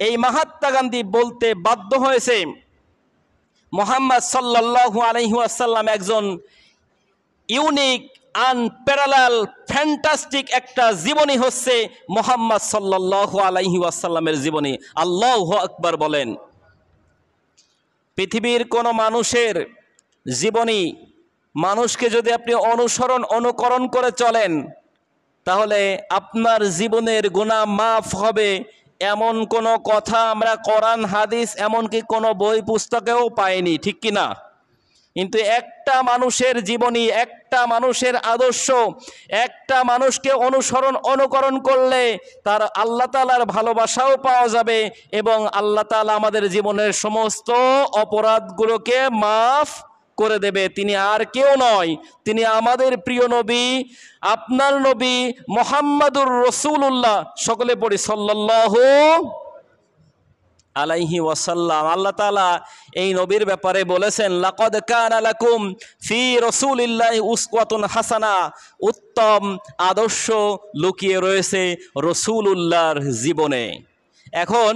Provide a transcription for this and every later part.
এই মহাত্মা গান্ধী বলতে বাধ্য হয়েছে মুহাম্মদ সাল্লাল্লাহু আলাইহি ওয়াসাল্লাম একজন ইউনিক, আনপ্যারালাল, ফ্যান্টাস্টিক একটা জীবনী হচ্ছে মুহাম্মদ সাল্লাল্লাহু আলাইহি ওয়াসাল্লামের জীবনী। আল্লাহু আকবার বলেন। পৃথিবীর কোনো মানুষের জীবনী মানুষকে যদি আপনি অনুকরণ করে চলেন, তাহলে আপনার জীবনের গুনাহ মাফ হবে, এমন কোনো কথা আমরা কোরআন হাদিস এমনকি কোনো বই পুস্তকেও পাইনি, ঠিক কি না? কিন্তু একটা মানুষের জীবনী, একটা মানুষের আদর্শ, একটা মানুষকে অনুকরণ করলে তার আল্লাহ তাআলার ভালোবাসাও পাওয়া যাবে এবং আল্লাহ তাআলা আমাদের জীবনের সমস্ত অপরাধগুলোকে মাফ করে দেবে। তিনি আর কেউ নয়, তিনি আমাদের প্রিয় নবী, আপনার নবী মুহাম্মাদুর রাসূলুল্লাহ। সকলে পড়ি সাল্লাল্লাহু আলাইহি ওয়াসাল্লাম। আল্লাহ তাআলা এই নবীর ব্যাপারে বলেছেন, লাকাদ কানা লাকুম ফি রাসূলিল্লাহি উসওয়াতুন হাসানা। উত্তম আদর্শ লুকিয়ে রয়েছে রাসূলুল্লাহর জীবনে। এখন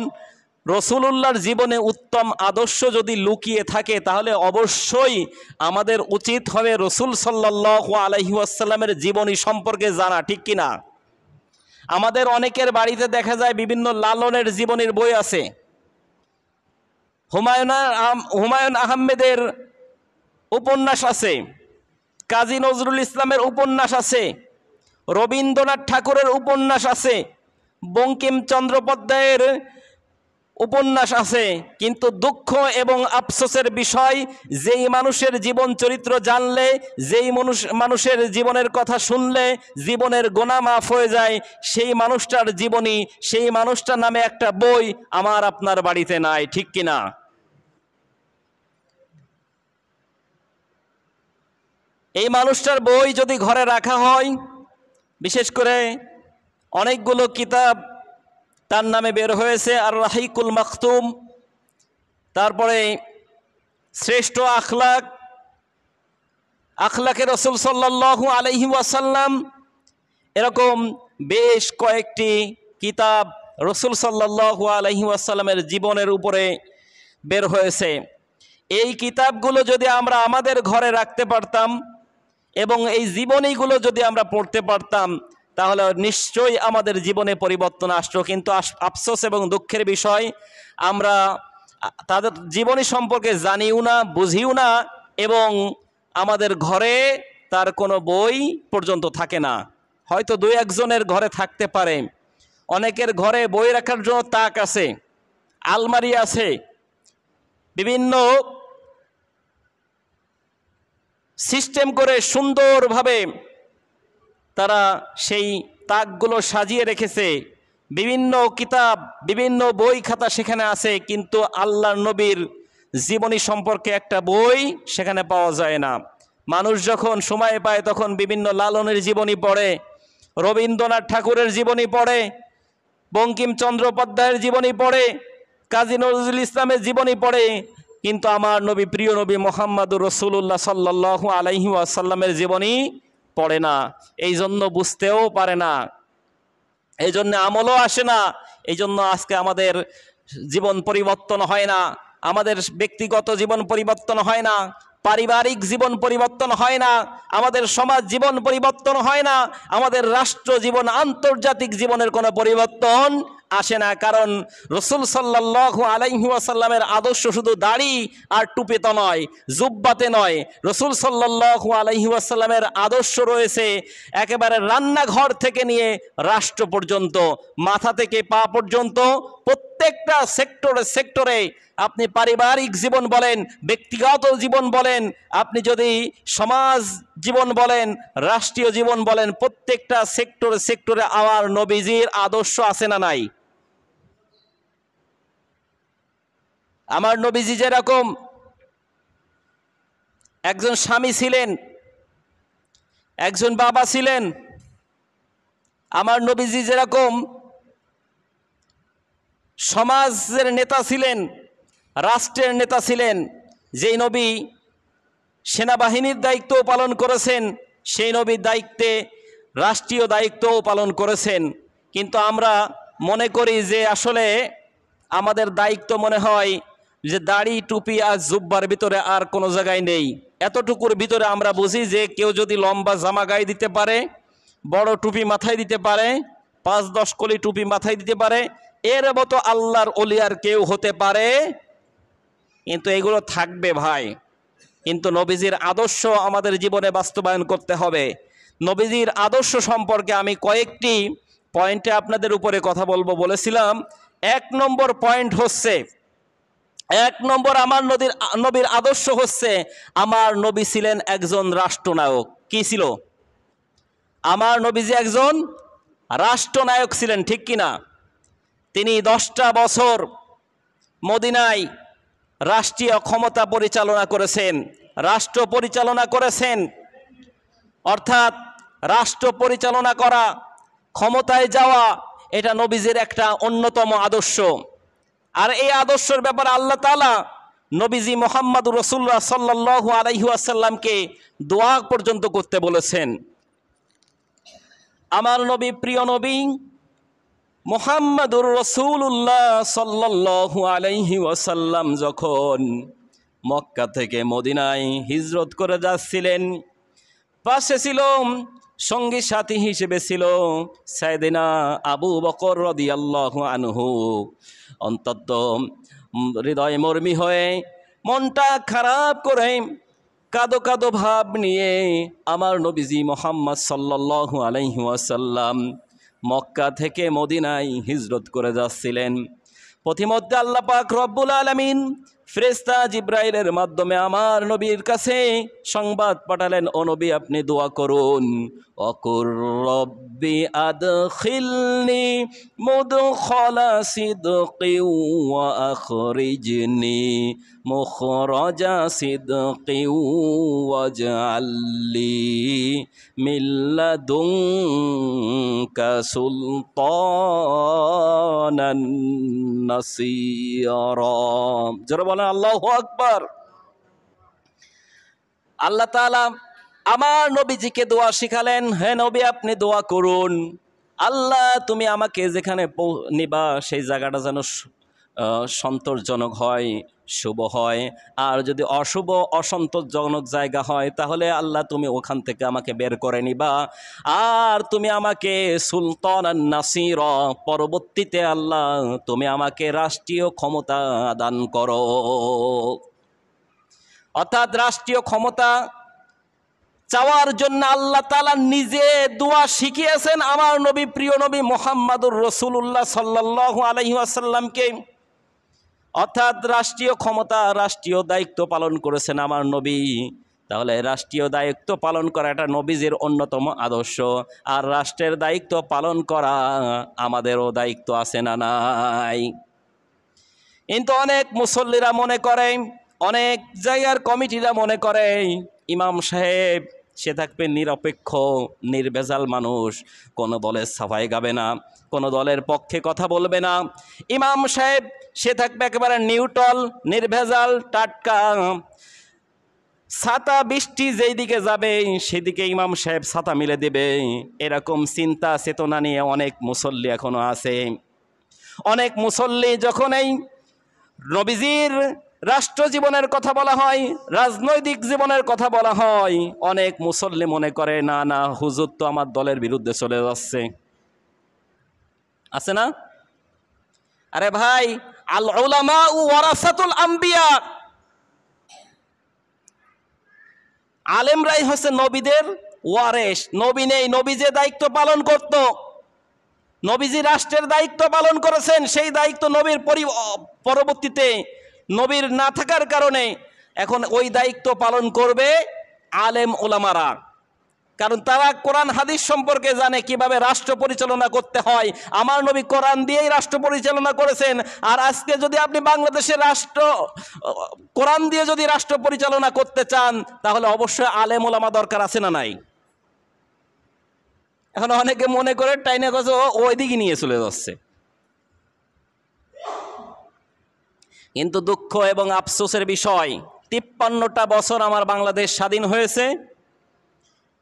রাসূলুল্লাহর জীবনে উত্তম আদর্শ যদি লুকিয়ে থাকে, তাহলে অবশ্যই আমাদের উচিত হবে রাসূল সাল্লাল্লাহু আলাইহি ওয়াসাল্লামের জীবনী সম্পর্কে জানা, ঠিক কিনা? আমাদের অনেকের বাড়িতে দেখা যায় বিভিন্ন লালনের জীবনীর বই আছে। হুমায়ুন আহমেদের উপন্যাস আছে, কাজী নজরুল ইসলামের উপন্যাস আছে, রবীন্দ্রনাথ ঠাকুরের উপন্যাস আছে, বঙ্কিম চন্দ্যোপাধ্যায়ের উপন্যাস আছে। কিন্তু দুঃখ এবং আফসোসের বিষয়, যেই মানুষের জীবন চরিত্র জানলে, যেই মানুষের জীবনের কথা শুনলে জীবনের গুনাহ মাফ হয়ে যায়, সেই মানুষটার জীবনী, সেই মানুষটার নামে একটা বই আমার আপনার বাড়িতে নাই, ঠিক কিনা? এই মানুষটার বই যদি ঘরে রাখা হয়, বিশেষ করে অনেকগুলো কিতাব তার নামে বের হয়েছে, আর রাহিকুল মাকতুম, তারপরে শ্রেষ্ঠ আখলাকে রাসূল সাল্লাল্লাহু আলাইহি ওয়াসাল্লাম, এরকম বেশ কয়েকটি কিতাব রাসূল সাল্লাল্লাহু আলাইহি ওয়াসাল্লামের জীবনের উপরে বের হয়েছে। এই কিতাবগুলো যদি আমরা আমাদের ঘরে রাখতে পারতাম এবং এই জীবনীগুলো যদি আমরা পড়তে পারতাম, তাহলে নিশ্চয়ই আমাদের জীবনে পরিবর্তন আসতো। কিন্তু আফসোস এবং দুঃখের বিষয়, আমরা তাদের জীবনী সম্পর্কে জানিও না, বুঝিও না এবং আমাদের ঘরে তার কোনো বই পর্যন্ত থাকে না। হয়তো দুই একজনের ঘরে থাকতে পারে, অনেকের ঘরে বই রাখার জন্য তাক আছে, আলমারি আছে, বিভিন্ন সিস্টেম করে সুন্দরভাবে তারা সেই তাকগুলো সাজিয়ে রেখেছে, বিভিন্ন কিতাব, বিভিন্ন বই খাতা সেখানে আছে, কিন্তু আল্লাহর নবীর জীবনী সম্পর্কে একটা বই সেখানে পাওয়া যায় না। মানুষ যখন সময় পায় তখন বিভিন্ন লালনের জীবনী পড়ে, রবীন্দ্রনাথ ঠাকুরের জীবনী পড়ে, বঙ্কিম চন্দ্যোপাধ্যায়ের জীবনী পড়ে, কাজী নজরুল ইসলামের জীবনী পড়ে, কিন্তু আমার নবী, প্রিয় নবী মুহাম্মাদুর রাসূলুল্লাহ সাল্লাল্লাহু আলাইহি ওয়াসাল্লামের জীবনী পড়ে না। এই জন্য বুঝতেও পারে না, এই জন্য আমলও আসে না। এই জন্য আজকে আমাদের জীবন পরিবর্তন হয় না, আমাদের ব্যক্তিগত জীবন পরিবর্তন হয় না, পারিবারিক জীবন পরিবর্তন হয় না, আমাদের সমাজ জীবন পরিবর্তন হয় না, আমাদের রাষ্ট্র জীবন, আন্তর্জাতিক জীবনের কোনো পরিবর্তন আসে না। কারণ রাসূল সাল্লাল্লাহু আলাইহি ওয়াসাল্লামের আদর্শ শুধু দাড়ি আর টুপিতে নয়, জুব্বাতে নয়। রাসূল সাল্লাল্লাহু আলাইহি ওয়াসাল্লামের আদর্শ রয়েছে একেবারে রান্নাঘর থেকে নিয়ে রাষ্ট্র পর্যন্ত, মাথা থেকে পা পর্যন্ত প্রত্যেকটা সেক্টরে আপনি পারিবারিক জীবন বলেন, ব্যক্তিগত জীবন বলেন, আপনি যদি সমাজ জীবন বলেন, রাষ্ট্রীয় জীবন বলেন, প্রত্যেকটা সেক্টরে আমার নবীজির আদর্শ আছে না নাই? আমার নবীজি যেরকম একজন স্বামী ছিলেন, একজন বাবা ছিলেন, আমার নবীজি যেরকম সমাজের নেতা ছিলেন, রাষ্ট্রের নেতা ছিলেন, যেই নবী সেনাবাহিনীর দায়িত্বও পালন করেছেন, সেই নবীর দায়িত্বে রাষ্ট্রীয় দায়িত্বও পালন করেছেন। কিন্তু আমরা মনে করি যে আসলে আমাদের দায়িত্ব মনে হয় যে দাড়ি টুপি আর জুব্বার ভিতরে আর কোনো জায়গায় নেই। এতটুকুর ভিতরে আমরা বুঝি যে কেউ যদি লম্বা জামা গায়ে দিতে পারে, বড় টুপি মাথায় দিতে পারে, 5-10 কলি টুপি মাথায় দিতে পারে, এর মতো আল্লাহর ওলি আর কেউ হতে পারে? কিন্তু এগুলো থাকবে ভাই, কিন্তু নবীজির আদর্শ আমাদের জীবনে বাস্তবায়ন করতে হবে। নবীজির আদর্শ সম্পর্কে আমি কয়েকটি পয়েন্টে আপনাদের উপরে কথা বলবো বলেছিলাম। 1 নম্বর পয়েন্ট হচ্ছে, 1 নম্বর আমার নবীর আদর্শ হচ্ছে, আমার নবী ছিলেন একজন রাষ্ট্রনায়ক। কি ছিল? আমার নবীজি একজন রাষ্ট্রনায়ক ছিলেন, ঠিক কিনা? তিনি 10টা বছর মদিনায় রাষ্ট্রীয় ক্ষমতা পরিচালনা করেছেন, রাষ্ট্র পরিচালনা করেছেন। অর্থাৎ রাষ্ট্র পরিচালনা করা, ক্ষমতায় যাওয়া, এটা নবীজির একটা অন্যতম আদর্শ। আর এই আদর্শের ব্যাপারে আল্লাহ তাআলা নবীজি মুহাম্মদুর রাসূলুল্লাহ সাল্লাল্লাহু আলাইহি ওয়াসাল্লামকে দোয়া পর্যন্ত করতে বলেছেন। আমার নবী, প্রিয় নবী মুহাম্মদুর রাসূলুল্লাহ সাল্লাল্লাহু আলাইহি ওয়াসাল্লাম যখন মক্কা থেকে মদিনায় হিজরত করে যাচ্ছিলেন, পাশে ছিল, সঙ্গী সাথী হিসেবে ছিল সাইয়েদনা আবু বকর রাদিয়াল্লাহু আনহু। অন্তত হৃদয় মর্মী হয়ে, মনটা খারাপ করে, কাদো কাদো ভাব নিয়ে আমার নবীজি মুহাম্মদ সাল্লাল্লাহু আলাইহি ওয়াসাল্লাম মক্কা থেকে মদিনায় হিজরত করে যাচ্ছিলেন। পথিমধ্যে আল্লাহ পাক রব্বুল আলামিন ফেরেশতা জিবরাইলের মাধ্যমে আমার নবীর কাছে সংবাদ পাঠালেন, ও নবী আপনি দোয়া করুন, অকুর রব্বি আদখিলনি মুদখালা সিদকি ওয়া আখরিজনি মুখরাজা সিদকি ওয়াজআললি মিন লাদুনকা সুলতানান নাসীরা। জোরে বলেন আল্লাহু আকবার। আল্লাহ তাআলা আমার নবীজিকে দোয়া শিখালেন, হে নবী আপনি দোয়া করুন, আল্লাহ তুমি আমাকে যেখানে নিবা সেই জায়গাটা যেন সন্তোষজনক হয়, শুভ হয়। আর যদি অশুভ অসন্তোষজনক জায়গা হয় তাহলে আল্লাহ তুমি ওখান থেকে আমাকে বের করে নিবা। আর তুমি আমাকে সুলতানান নাসীরা, পরবর্তীতে আল্লাহ তুমি আমাকে রাষ্ট্রীয় ক্ষমতা দান করো। অর্থাৎ রাষ্ট্রীয় ক্ষমতা চাওয়ার জন্য আল্লাহ তাআলা নিজে দোয়া শিখিয়েছেন আমার নবী, প্রিয় নবী মুহাম্মদুর রাসূলুল্লাহ সাল্লাল্লাহু আলাইহি ওয়াসাল্লামকে। অর্থাৎ রাষ্ট্রীয় ক্ষমতা, রাষ্ট্রীয় দায়িত্ব পালন করেছেন আমার নবী। তাহলে রাষ্ট্রীয় দায়িত্ব পালন করা এটা নবীজির অন্যতম আদর্শ। আর রাষ্ট্রের দায়িত্ব পালন করা আমাদেরও দায়িত্ব আছে না নাই? কিন্তু অনেক মুসল্লিরা মনে করে, অনেক জায়গার কমিটিরা মনে করে ইমাম সাহেব সে থাকবে নিরপেক্ষ, নির্ভেজাল মানুষ, কোনো দলের সাফাই গাবে না, কোনো দলের পক্ষে কথা বলবে না। ইমাম সাহেব সে থাকবে একেবারে নিউট্রাল, নির্ভেজাল, টাটকা। ছাতা বৃষ্টি যেই দিকে যাবে সেদিকে ইমাম সাহেব ছাতা মিলে দেবে, এরকম চিন্তা চেতনা নিয়ে অনেক মুসল্লি এখনো আছে। অনেক মুসল্লি যখন এই নবীজির রাষ্ট্র জীবনের কথা বলা হয়, রাজনৈতিক জীবনের কথা বলা হয়, অনেক মুসল্লি মনে করে না না হুজুর তো আমার দলের বিরুদ্ধে চলে যাচ্ছে। আছে না? আরে ভাই, আল উলামা ওয়ারাসাতুল আম্বিয়া, আলেমরাই হচ্ছে নবীদের ওয়ারেস। নবী নেই, নবী যে দায়িত্ব পালন করত, নবীজি রাষ্ট্রের দায়িত্ব পালন করেছেন, সেই দায়িত্ব নবীর পরবর্তীতে নবীর না থাকার কারণে এখন ওই দায়িত্ব পালন করবে আলেম ওলামারা। কারণ তারা কোরআন হাদিস সম্পর্কে জানে কিভাবে রাষ্ট্র পরিচালনা করতে হয়। আমার নবী কোরআন দিয়েই রাষ্ট্র পরিচালনা করেছেন। আর আজকে যদি আপনি বাংলাদেশের কোরআন দিয়ে যদি রাষ্ট্র পরিচালনা করতে চান তাহলে অবশ্যই আলেম ওলামা দরকার আছে না নাই? এখন অনেকে মনে করে টাইনে কাছে ওই দিকে নিয়ে চলে যাচ্ছে। কিন্তু দুঃখ এবং আফসোসের বিষয়, 53টা বছর আমার বাংলাদেশ স্বাধীন হয়েছে।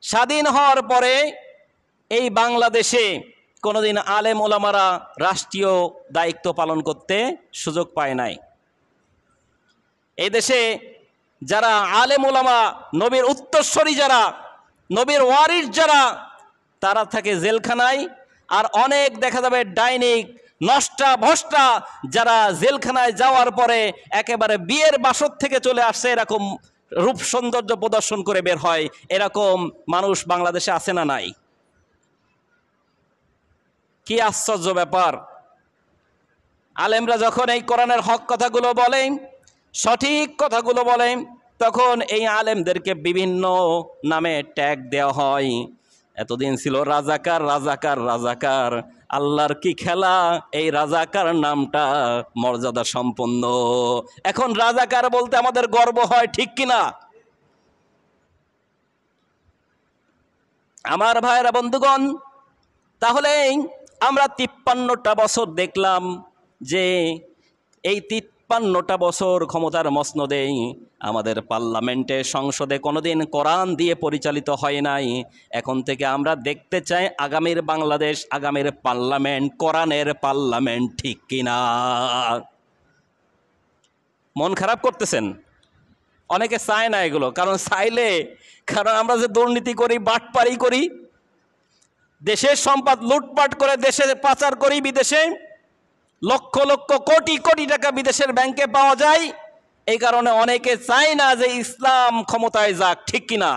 স্বাধীন হওয়ার পরে এই বাংলাদেশে কোনোদিন আলেম ওলামারা রাষ্ট্রীয় দায়িত্ব পালন করতে সুযোগ পায় নাই। এই দেশে যারা আলেম ওলামা, নবীর উত্তরসূরি যারা, নবীর ওয়ারিস যারা, তারা থাকে জেলখানায়। আর অনেক দেখা যাবে ডাইনিক নষ্টা ভষ্টা যারা জেলখানায় যাওয়ার পরে একেবারে বিয়ের বাসর থেকে চলে আসছে, এরকম রূপ সৌন্দর্য প্রদর্শন করে বের হয়। এরকম মানুষ বাংলাদেশে আছে না নাই? কি আশ্চর্য ব্যাপার! আলেমরা যখন এই কোরআনের হক কথাগুলো বলেন, সঠিক কথাগুলো বলেন, তখন এই আলেমদেরকে বিভিন্ন নামে ট্যাগ দেওয়া হয়। এতদিন ছিল রাজাকার রাজাকার রাজাকার, আল্লাহর কি খেলা, এই রাজাকার নামটা মর্যাদা সম্পন্ন। এখন রাজাকার বলতে আমাদের গর্ব হয়, ঠিক কিনা? আমার ভাইয়েরা বন্ধুগণ, তাহলে আমরা 53টা বছর দেখলাম যে এই 53টা বছর ক্ষমতার মসনদে আমাদের পার্লামেন্টে, সংসদে কোনোদিন কোরআন দিয়ে পরিচালিত হয় নাই। এখন থেকে আমরা দেখতে চাই আগামীর বাংলাদেশ, আগামীর পার্লামেন্ট কোরআনের পার্লামেন্ট, ঠিক কিনা? মন খারাপ করতেছেন? অনেকে চায় না এগুলো, কারণ আমরা যে দুর্নীতি করি, বাটপারি করি, দেশের সম্পদ লুটপাট করে দেশে পাচার করি, বিদেশে লক্ষ লক্ষ কোটি কোটি টাকা বিদেশের ব্যাংকে পাওয়া যায়। এই কারণে অনেকে চায় না যে ইসলাম ক্ষমতায় যাক, ঠিক কিনা?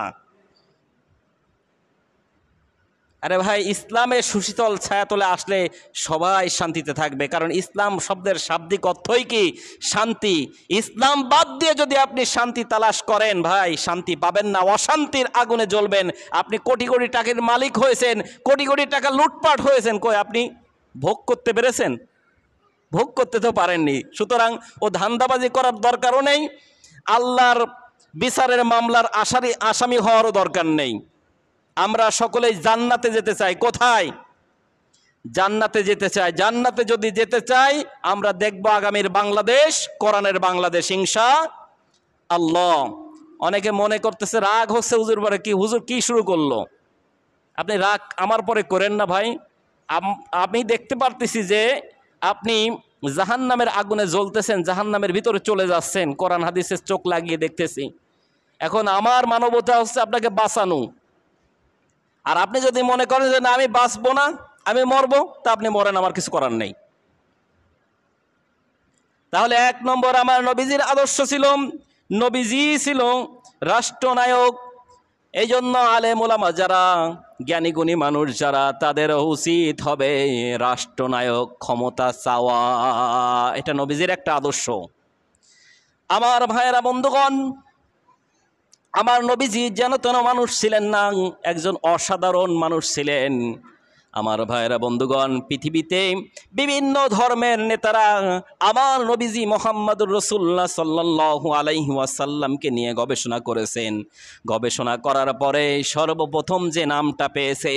আরে ভাই, ইসলামের সুশীতল ছায়াতলে আসলে সবাই শান্তিতে থাকবে, কারণ ইসলাম শব্দের শাব্দিক অর্থই কি? শান্তি। ইসলাম বাদ দিয়ে যদি আপনি শান্তি তালাশ করেন, ভাই শান্তি পাবেন না, অশান্তির আগুনে জ্বলবেন। আপনি কোটি কোটি টাকার মালিক হয়েছেন, কোটি কোটি টাকা লুটপাট হয়েছেন, কই আপনি ভোগ করতে পেরেছেন? ভোগ করতে তো পারেননি। সুতরাং ও ধান্দাবাজি করার দরকারও নেই, আল্লাহর বিচারের মামলার আসামি হওয়ারও দরকার নেই। আমরা সকলেই জান্নাতে যেতে চাই। কোথায়? জান্নাতে যেতে চাই। জান্নাতে যদি যেতে চাই, আমরা দেখব আগামীর বাংলাদেশ কোরআনের বাংলাদেশ, ইনশাআল্লাহ। অনেকে মনে করতেছে রাগ হচ্ছে হুজুর পরে, কি হুজুর কি শুরু করলো? আপনি রাগ আমার পরে করেন না ভাই। আমি দেখতে পারতেছি যে আপনি জাহান্নামের আগুনে জ্বলতেছেন, জাহান্নামের ভিতরে চলে যাচ্ছেন, কোরআন হাদিসের চোখ লাগিয়ে দেখতেছি। এখন আমার মানবতা হচ্ছে আপনাকে বাঁচানো। আর আপনি যদি মনে করেন যে না আমি বাঁচবো না, আমি মরবো, তা আপনি মরেন, আমার কিছু করার নেই। তাহলে 1 নম্বর, আমার নবীজির আদর্শ ছিল, নবীজি ছিল রাষ্ট্রনায়ক। এই জন্য আলেম ওলামা যারা, জ্ঞানী গুণী মানুষ যারা, তাদের উচিত হবে রাষ্ট্রনায়ক, ক্ষমতা চাওয়া। এটা নবীজির একটা আদর্শ। আমার ভাইয়েরা বন্ধুগণ, আমার নবীজি যেন তেন মানুষ ছিলেন না, একজন অসাধারণ মানুষ ছিলেন। আমার ভাইয়েরা বন্ধুগণ, পৃথিবীতে বিভিন্ন ধর্মের নেতারা আমার নবীজি মোহাম্মদুর রাসূলুল্লাহ সাল্লাল্লাহু আলাইহি ওয়াসাল্লামকে নিয়ে গবেষণা করেছেন। গবেষণা করার পরে সর্বপ্রথম যে নামটা পেয়েছে,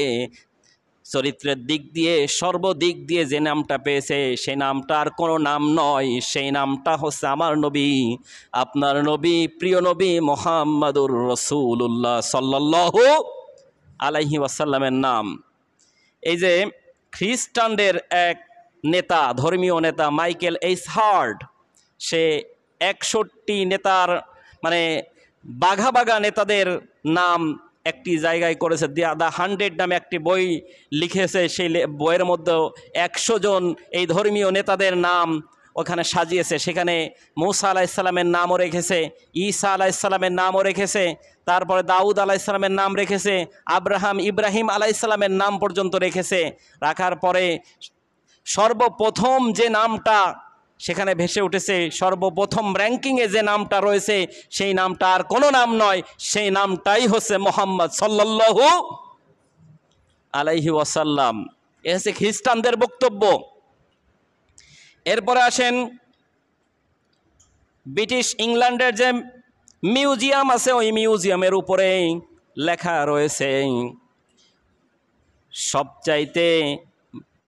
চরিত্রের দিক দিয়ে সর্বদিক দিয়ে যে নামটা পেয়েছে, সেই নামটা আর কোনো নাম নয়, সেই নামটা হচ্ছে আমার নবী, আপনার নবী, প্রিয় নবী মোহাম্মদুর রাসূলুল্লাহ সাল্লাল্লাহু আলাইহি ওয়াসাল্লামের নাম। এই যে খ্রিস্টানদের এক নেতা, ধর্মীয় নেতা মাইকেল এইচ হার্ট, সে 61 নেতার মানে বাঘা বাঘা নেতাদের নাম একটি জায়গায় করেছে। দ্য 100 নামে একটি বই লিখেছে। সেই বইয়ের মধ্যে 100 জন এই ধর্মীয় নেতাদের নাম ওখানে সাজিয়েছে। সেখানে মূসা আলাইহিসসালামের নামও রেখেছে, ঈসা আলাইহিসসালামের নামও রেখেছে, তারপরে দাউদ আলাইহিসসালামের নাম রেখেছে, ইব্রাহিম আলাইহিসসালামের নাম পর্যন্ত রেখেছে। রাখার পরে সর্বপ্রথম যে নামটা সেখানে ভেসে উঠেছে, সর্বপ্রথম র্যাঙ্কিংয়ে যে নামটা রয়েছে, সেই নামটা আর কোনো নাম নয়, সেই নামটাই হচ্ছে মোহাম্মদ সাল্লাল্লাহু আলাইহি ওয়াসাল্লাম। এ হচ্ছে খ্রিস্টানদের বক্তব্য। এরপরে আসেন ব্রিটিশ ইংল্যান্ডের যে মিউজিয়াম আছে, ওই মিউজিয়ামের উপরে লেখা রয়েছে সবচাইতে